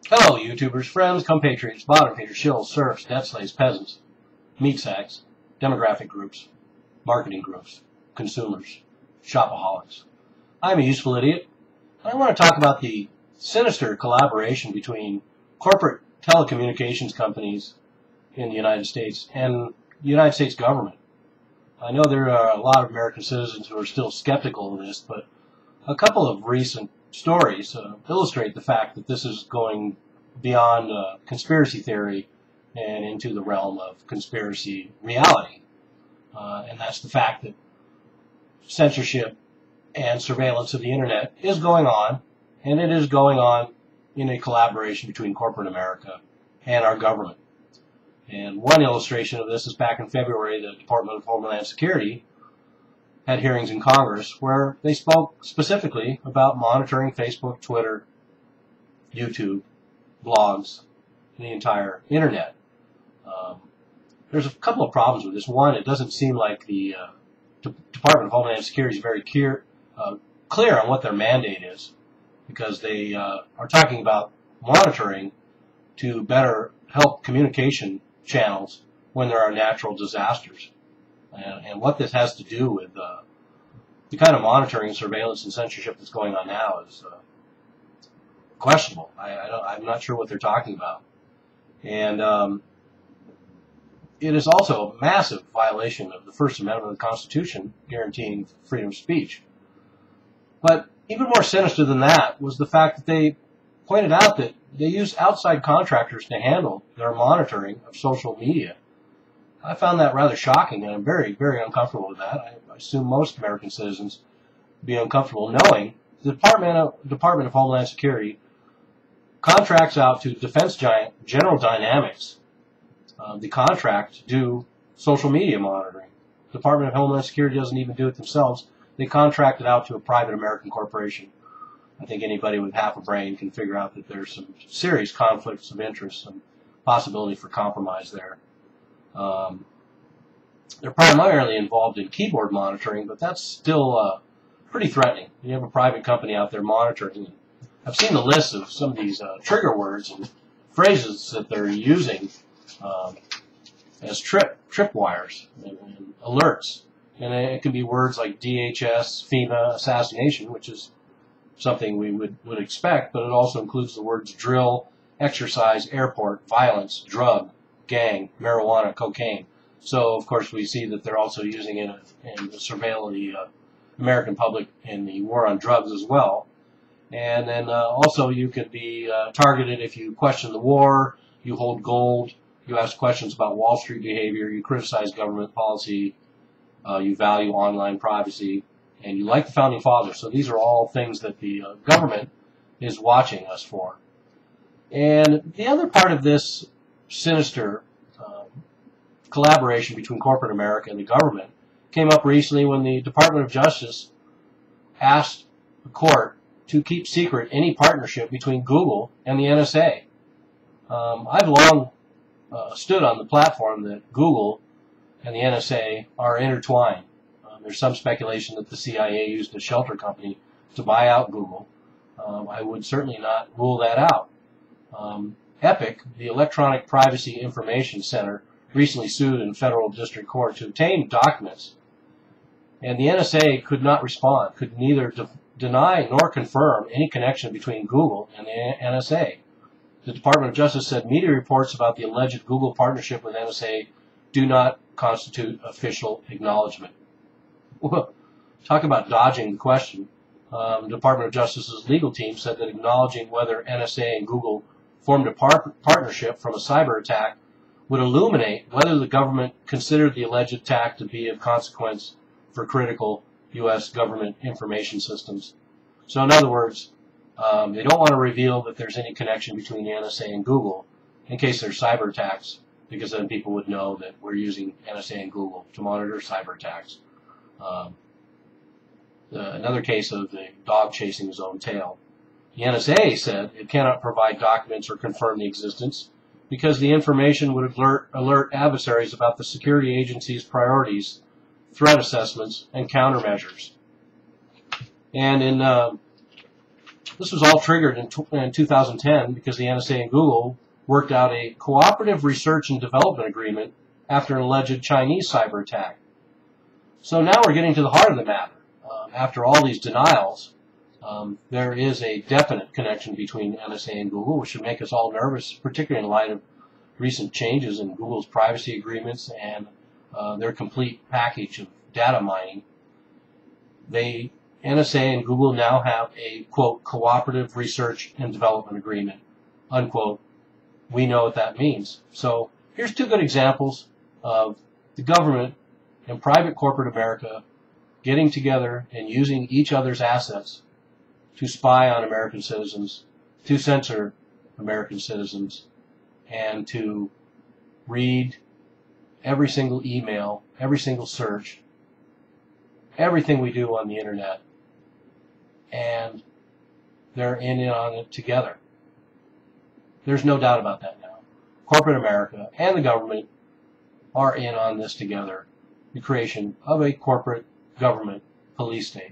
Hello, YouTubers, friends, compatriots, bottom feeders, shills, serfs, debt slaves, peasants, meat sacks, demographic groups, marketing groups, consumers, shopaholics. I'm a useful idiot, and I want to talk about the sinister collaboration between corporate telecommunications companies in the United States and the United States government. I know there are a lot of American citizens who are still skeptical of this, but a couple of recent stories illustrate the fact that this is going beyond conspiracy theory and into the realm of conspiracy reality. And that's the fact that censorship and surveillance of the internet is going on, and it is going on in a collaboration between corporate America and our government. And one illustration of this is back in February, the Department of Homeland Security had hearings in Congress where they spoke specifically about monitoring Facebook, Twitter, YouTube, blogs, and the entire internet. There's a couple of problems with this. One, it doesn't seem like the Department of Homeland Security is very clear on what their mandate is, because they are talking about monitoring to better help communication channels when there are natural disasters. And what this has to do with the kind of monitoring, surveillance, and censorship that's going on now is questionable. I'm not sure what they're talking about. And it is also a massive violation of the First Amendment of the Constitution, guaranteeing freedom of speech. But even more sinister than that was the fact that they pointed out that they use outside contractors to handle their monitoring of social media. I found that rather shocking, and I'm very, very uncomfortable with that. I assume most American citizens would be uncomfortable knowing the Department of Homeland Security contracts out to defense giant General Dynamics the contract to do social media monitoring. The Department of Homeland Security doesn't even do it themselves. They contract it out to a private American corporation. I think anybody with half a brain can figure out that there's some serious conflicts of interest and possibility for compromise there. They're primarily involved in keyboard monitoring, but that's still pretty threatening. You have a private company out there monitoring. I've seen the list of some of these trigger words and phrases that they're using as tripwires and alerts. And it can be words like DHS, FEMA, assassination, which is something we would expect, but it also includes the words drill, exercise, airport, violence, drug, gang, marijuana, cocaine. So, of course, we see that they're also using it in to surveil the American public in the war on drugs as well. And then also you could be targeted if you question the war, you hold gold, you ask questions about Wall Street behavior, you criticize government policy, you value online privacy, and you like the Founding Fathers. So these are all things that the government is watching us for. And the other part of this sinister collaboration between corporate America and the government came up recently when the Department of Justice asked the court to keep secret any partnership between Google and the NSA. I've long stood on the platform that Google and the NSA are intertwined. There's some speculation that the CIA used a shelter company to buy out Google. I would certainly not rule that out. EPIC, the Electronic Privacy Information Center, recently sued in federal district court to obtain documents, and the NSA could not respond, could neither deny nor confirm any connection between Google and the NSA. The Department of Justice said media reports about the alleged Google partnership with NSA do not constitute official acknowledgement. Talk about dodging the question. The Department of Justice's legal team said that acknowledging whether NSA and Google formed a partnership from a cyber attack would illuminate whether the government considered the alleged attack to be of consequence for critical U.S. government information systems. So in other words, they don't want to reveal that there's any connection between the NSA and Google in case there's cyber attacks, because then people would know that we're using NSA and Google to monitor cyber attacks. Another case of the dog chasing his own tail. The NSA said it cannot provide documents or confirm the existence because the information would alert adversaries about the security agency's priorities, threat assessments, and countermeasures. And in This was all triggered in 2010 because the NSA and Google worked out a cooperative research and development agreement after an alleged Chinese cyber attack. So now we're getting to the heart of the matter. After all these denials, there is a definite connection between NSA and Google, which should make us all nervous, particularly in light of recent changes in Google's privacy agreements and their complete package of data mining. NSA and Google now have a, quote, cooperative research and development agreement, unquote. We know what that means. So here's two good examples of the government and private corporate America getting together and using each other's assets to spy on American citizens, to censor American citizens, and to read every single email, every single search, everything we do on the internet. And they're in on it together. There's no doubt about that now. Corporate America and the government are in on this together, the creation of a corporate government police state.